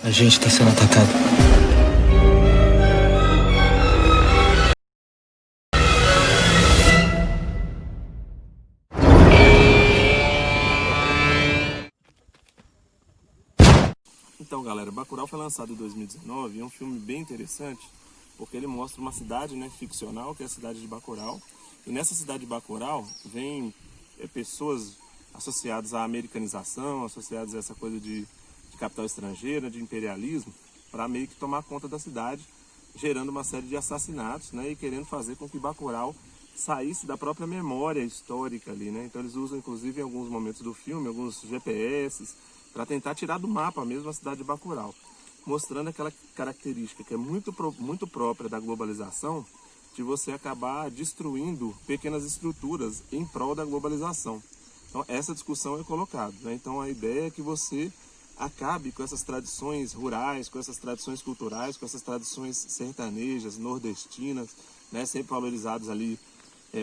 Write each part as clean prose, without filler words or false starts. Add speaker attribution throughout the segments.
Speaker 1: A gente tá sendo atacado.
Speaker 2: Então, galera, Bacurau foi lançado em 2019 e é um filme bem interessante porque ele mostra uma cidade, né, ficcional, que é a cidade de Bacurau. E nessa cidade de Bacurau vem pessoas associadas à americanização, associadas a essa coisa de capital estrangeira, de imperialismo, para meio que tomar conta da cidade, gerando uma série de assassinatos, né, e querendo fazer com que Bacurau saísse da própria memória histórica ali, né? Então eles usam, inclusive, em alguns momentos do filme, alguns GPS, para tentar tirar do mapa mesmo a cidade de Bacurau, mostrando aquela característica que é muito própria da globalização, de você acabar destruindo pequenas estruturas em prol da globalização. Então essa discussão é colocada, né? Então a ideia é que você acabe com essas tradições rurais, com essas tradições culturais, com essas tradições sertanejas, nordestinas, né? Sempre valorizados ali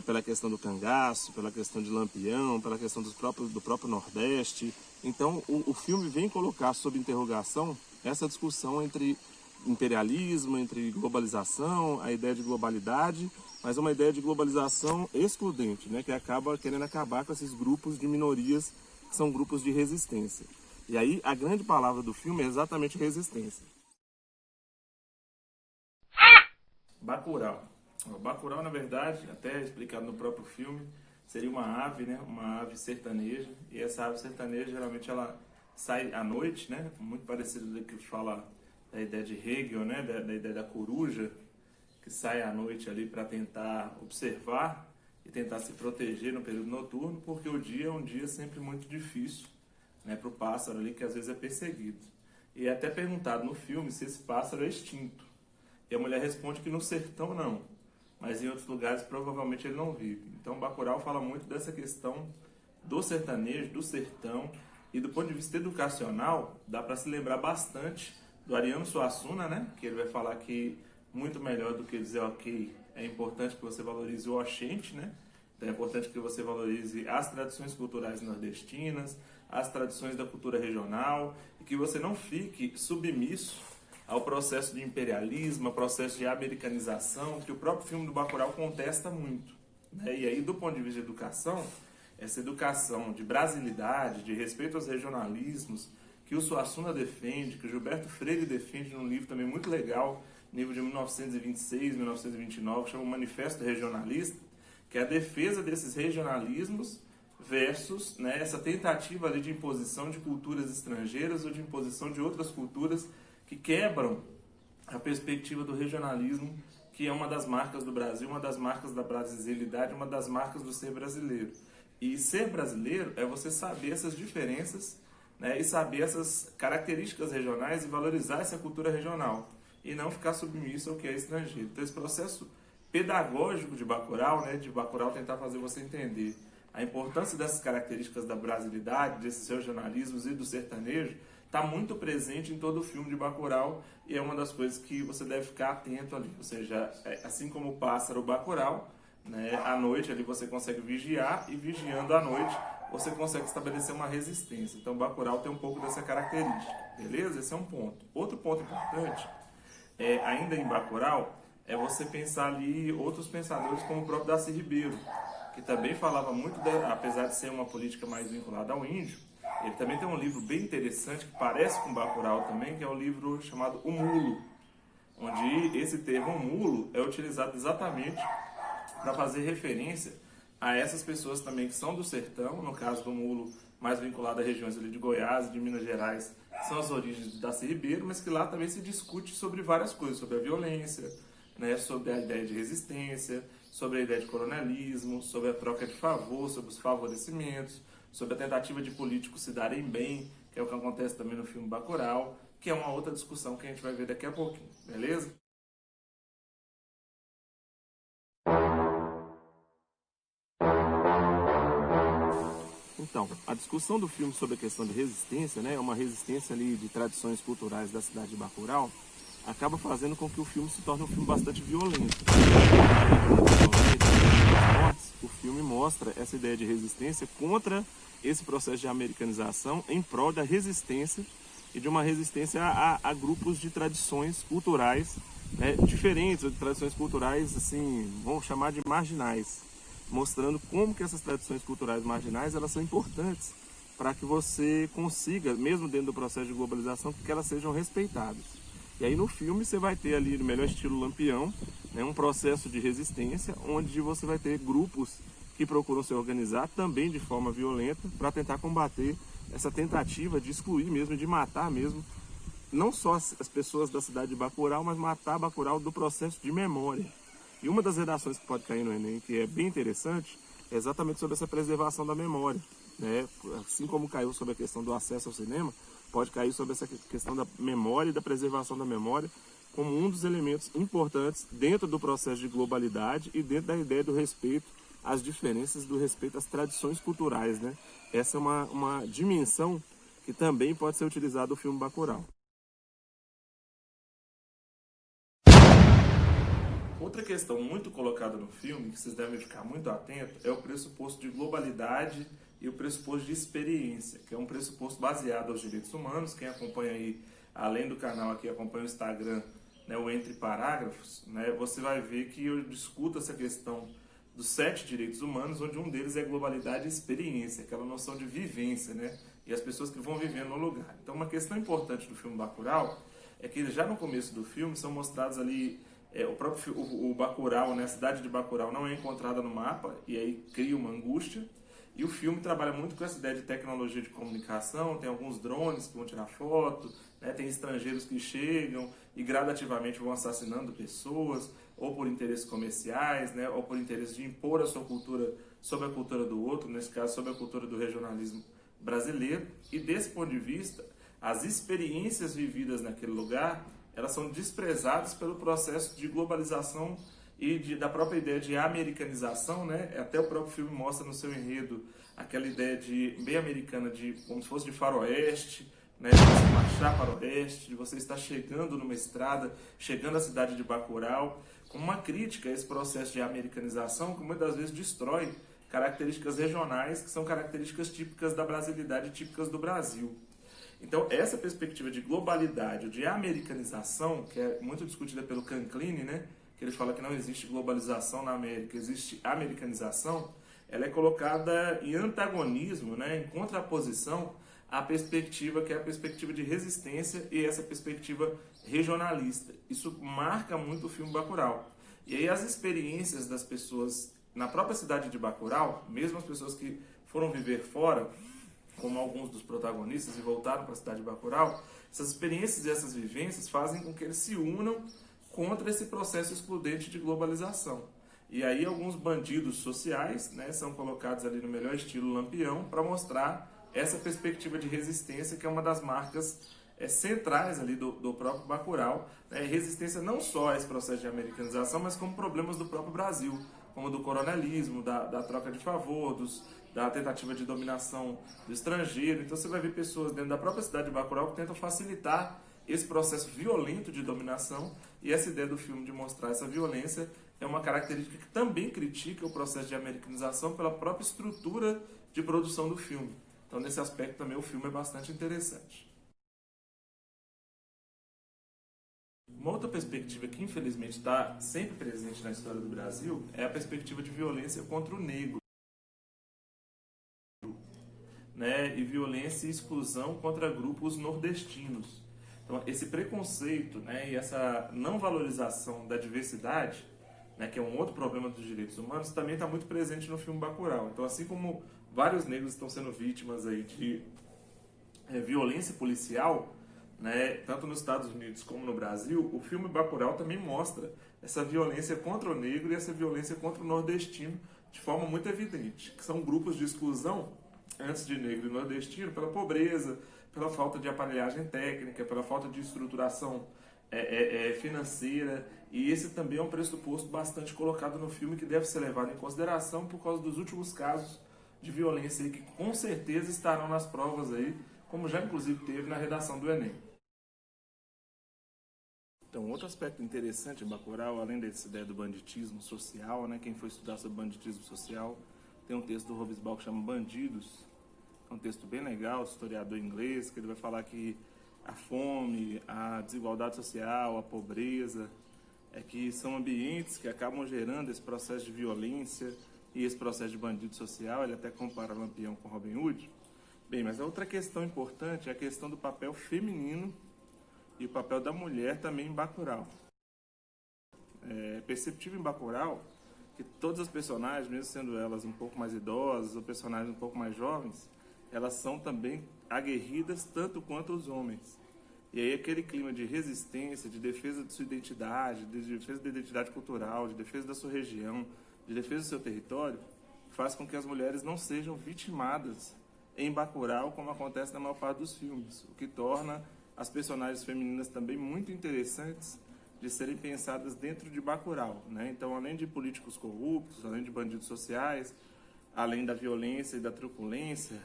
Speaker 2: pela questão do cangaço, pela questão de Lampião, pela questão do próprio Nordeste. Então o filme vem colocar sob interrogação essa discussão entre imperialismo, entre globalização, a ideia de globalidade, mas uma ideia de globalização excludente, né, que acaba querendo acabar com esses grupos de minorias que são grupos de resistência. E aí a grande palavra do filme é exatamente resistência. Bacurau. Bacurau, na verdade, até explicado no próprio filme, seria uma ave, né, uma ave sertaneja, e essa ave sertaneja geralmente ela sai à noite, né, muito parecido do que fala da ideia de Hegel, né, da ideia da coruja, que sai à noite ali para tentar observar e tentar se proteger no período noturno, porque o dia é um dia sempre muito difícil, né, para o pássaro ali, que às vezes é perseguido. E é até perguntado no filme se esse pássaro é extinto. E a mulher responde que no sertão não, mas em outros lugares provavelmente ele não vive. Então Bacurau fala muito dessa questão do sertanejo, do sertão, e do ponto de vista educacional, dá para se lembrar bastante do Ariano Suassuna, né? Que ele vai falar que muito melhor do que dizer ok, é importante que você valorize o oxente, né? Então é importante que você valorize as tradições culturais nordestinas, as tradições da cultura regional, e que você não fique submisso ao processo de imperialismo, ao processo de americanização, que o próprio filme do Bacurau contesta muito, né? E aí, do ponto de vista de educação, essa educação de brasilidade, de respeito aos regionalismos, que o Suassuna defende, que o Gilberto Freire defende num livro também muito legal, livro de 1926, 1929, que chama o Manifesto Regionalista, que é a defesa desses regionalismos versus, né, essa tentativa ali de imposição de culturas estrangeiras ou de imposição de outras culturas que quebram a perspectiva do regionalismo, que é uma das marcas do Brasil, uma das marcas da brasilidade, uma das marcas do ser brasileiro. E ser brasileiro é você saber essas diferenças, né, e saber essas características regionais e valorizar essa cultura regional, e não ficar submisso ao que é estrangeiro. Então esse processo pedagógico de Bacurau, né, de Bacurau tentar fazer você entender a importância dessas características da brasilidade, desses regionalismos e do sertanejo, está muito presente em todo o filme de Bacurau, e é uma das coisas que você deve ficar atento ali. Ou seja, assim como o pássaro Bacurau, né, à noite ali você consegue vigiar, e vigiando à noite você consegue estabelecer uma resistência. Então Bacurau tem um pouco dessa característica, beleza? Esse é um ponto. Outro ponto importante, ainda em Bacurau, é você pensar ali outros pensadores como o próprio Darcy Ribeiro, que também falava muito, apesar de ser uma política mais vinculada ao índio, ele também tem um livro bem interessante, que parece com Bacurau também, que é o livro chamado O Mulo, onde esse termo mulo é utilizado exatamente para fazer referência a essas pessoas também que são do sertão. No caso do mulo, mais vinculado a regiões ali de Goiás e de Minas Gerais, são as origens de Darcy Ribeiro, mas que lá também se discute sobre várias coisas, sobre a violência, né, sobre a ideia de resistência, sobre a ideia de coronelismo, sobre a troca de favor, sobre os favorecimentos, sobre a tentativa de políticos se darem bem, que é o que acontece também no filme Bacurau, que é uma outra discussão que a gente vai ver daqui a pouquinho, beleza? Então, a discussão do filme sobre a questão de resistência, né, uma resistência ali de tradições culturais da cidade de Bacurau, acaba fazendo com que o filme se torne um filme bastante violento. O filme mostra essa ideia de resistência contra esse processo de americanização em prol da resistência e de uma resistência a grupos de tradições culturais, né, diferentes, ou de tradições culturais, assim, vamos chamar de marginais, mostrando como que essas tradições culturais marginais, elas são importantes para que você consiga, mesmo dentro do processo de globalização, que elas sejam respeitadas. E aí no filme você vai ter ali, no melhor estilo Lampião, né, um processo de resistência, onde você vai ter grupos que procuram se organizar também de forma violenta para tentar combater essa tentativa de excluir mesmo, de matar mesmo, não só as pessoas da cidade de Bacurau, mas matar Bacurau do processo de memória. E uma das redações que pode cair no Enem, que é bem interessante, é exatamente sobre essa preservação da memória, né? Assim como caiu sobre a questão do acesso ao cinema, pode cair sobre essa questão da memória e da preservação da memória como um dos elementos importantes dentro do processo de globalidade e dentro da ideia do respeito às diferenças, do respeito às tradições culturais, né? Essa é uma dimensão que também pode ser utilizada no filme Bacurau. Outra questão muito colocada no filme, que vocês devem ficar muito atentos, é o pressuposto de globalidade e o pressuposto de experiência, que é um pressuposto baseado aos direitos humanos. Quem acompanha aí, além do canal aqui, acompanha o Instagram, né, o Entre Parágrafos, né, você vai ver que eu discuto essa questão dos 7 direitos humanos, onde um deles é globalidade e experiência, aquela noção de vivência, né, e as pessoas que vão vivendo no lugar. Então, uma questão importante do filme Bacurau é que já no começo do filme são mostrados ali o Bacurau, né, a cidade de Bacurau não é encontrada no mapa, e aí cria uma angústia. E o filme trabalha muito com essa ideia de tecnologia de comunicação, tem alguns drones que vão tirar foto, né, tem estrangeiros que chegam e gradativamente vão assassinando pessoas, ou por interesses comerciais, né, ou por interesse de impor a sua cultura sobre a cultura do outro, nesse caso sobre a cultura do regionalismo brasileiro. E desse ponto de vista, as experiências vividas naquele lugar, elas são desprezadas pelo processo de globalização e da própria ideia de americanização, né? Até o próprio filme mostra no seu enredo aquela ideia bem americana, de como se fosse de faroeste, né? De você marchar para o oeste, de você estar chegando numa estrada, chegando à cidade de Bacurau, com uma crítica a esse processo de americanização que muitas vezes destrói características regionais, que são características típicas da brasilidade, típicas do Brasil. Então, essa perspectiva de globalidade, de americanização, que é muito discutida pelo Canclini, né, que ele fala que não existe globalização na América, existe americanização, ela é colocada em antagonismo, né, em contraposição à perspectiva que é a perspectiva de resistência e essa perspectiva regionalista. Isso marca muito o filme Bacurau. E aí as experiências das pessoas na própria cidade de Bacurau, mesmo as pessoas que foram viver fora, como alguns dos protagonistas, e voltaram para a cidade de Bacurau, essas experiências e essas vivências fazem com que eles se unam contra esse processo excludente de globalização. E aí alguns bandidos sociais, né, são colocados ali no melhor estilo Lampião para mostrar essa perspectiva de resistência, que é uma das marcas centrais ali do próprio Bacurau, né, resistência não só a esse processo de americanização, mas como problemas do próprio Brasil, como do coronelismo, da troca de favor, da tentativa de dominação do estrangeiro. Então você vai ver pessoas dentro da própria cidade de Bacurau que tentam facilitar esse processo violento de dominação, e essa ideia do filme de mostrar essa violência é uma característica que também critica o processo de americanização pela própria estrutura de produção do filme. Então nesse aspecto também o filme é bastante interessante. Uma outra perspectiva que infelizmente está sempre presente na história do Brasil é a perspectiva de violência contra o negro, né, e violência e exclusão contra grupos nordestinos. Então, esse preconceito, né, e essa não valorização da diversidade, né, que é um outro problema dos direitos humanos, também está muito presente no filme Bacurau. Então, assim como vários negros estão sendo vítimas aí de violência policial, né, tanto nos Estados Unidos como no Brasil, o filme Bacurau também mostra essa violência contra o negro e essa violência contra o nordestino de forma muito evidente, que são grupos de exclusão, antes de negro e nordestino, pela pobreza, pela falta de aparelhagem técnica, pela falta de estruturação financeira, e esse também é um pressuposto bastante colocado no filme que deve ser levado em consideração por causa dos últimos casos de violência aí, que com certeza estarão nas provas aí, como já inclusive teve na redação do Enem. Então, outro aspecto interessante em Bacurau, além dessa ideia do banditismo social, né, quem for estudar sobre banditismo social, tem um texto do Hobsbawm que chama Bandidos, é um texto bem legal, historiador inglês, que ele vai falar que a fome, a desigualdade social, a pobreza, que são ambientes que acabam gerando esse processo de violência e esse processo de bandido social. Ele até compara Lampião com Robin Hood. Bem, mas a outra questão importante é a questão do papel feminino e o papel da mulher também em Bacurau. É perceptível em Bacurau que todas as personagens, mesmo sendo elas um pouco mais idosas ou personagens um pouco mais jovens, elas são também aguerridas tanto quanto os homens. E aí aquele clima de resistência, de defesa de sua identidade, de defesa da identidade cultural, de defesa da sua região, de defesa do seu território, faz com que as mulheres não sejam vitimadas em Bacurau, como acontece na maior parte dos filmes, o que torna as personagens femininas também muito interessantes de serem pensadas dentro de Bacurau, né? Então, além de políticos corruptos, além de bandidos sociais, além da violência e da truculência,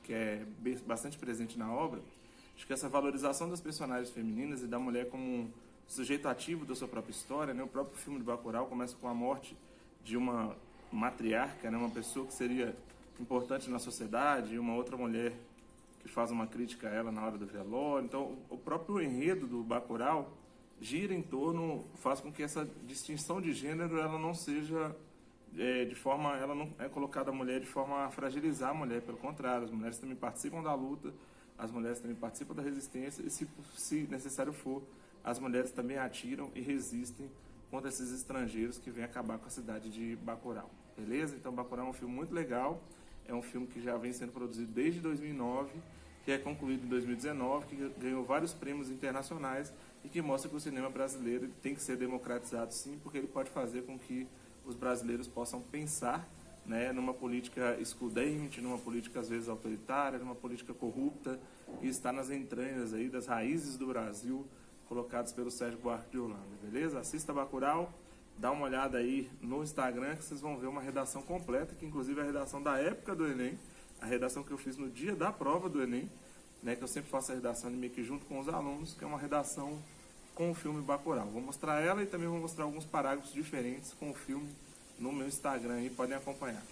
Speaker 2: que é bastante presente na obra, acho que essa valorização das personagens femininas e da mulher como um sujeito ativo da sua própria história, né? O próprio filme de Bacurau começa com a morte de uma matriarca, né? Uma pessoa que seria importante na sociedade, e uma outra mulher que faz uma crítica a ela na hora do velório. Então, o próprio enredo do Bacurau gira em torno, faz com que essa distinção de gênero ela não seja ela não é colocada a mulher de forma a fragilizar a mulher, pelo contrário, as mulheres também participam da luta, as mulheres também participam da resistência e, se necessário for, as mulheres também atiram e resistem contra esses estrangeiros que vêm acabar com a cidade de Bacurau, beleza? Então, Bacurau é um filme muito legal, é um filme que já vem sendo produzido desde 2009, que é concluído em 2019, que ganhou vários prêmios internacionais e que mostra que o cinema brasileiro tem que ser democratizado sim, porque ele pode fazer com que os brasileiros possam pensar, né, numa política excludente, numa política às vezes autoritária, numa política corrupta, que está nas entranhas aí das raízes do Brasil, colocadas pelo Sérgio Buarque de Holanda, beleza? Assista Bacurau, dá uma olhada aí no Instagram que vocês vão ver uma redação completa, que inclusive é a redação da época do Enem, a redação que eu fiz no dia da prova do Enem, né, que eu sempre faço a redação meio que junto com os alunos, que é uma redação com o filme Bacurau. Vou mostrar ela e também vou mostrar alguns parágrafos diferentes com o filme no meu Instagram aí, podem acompanhar.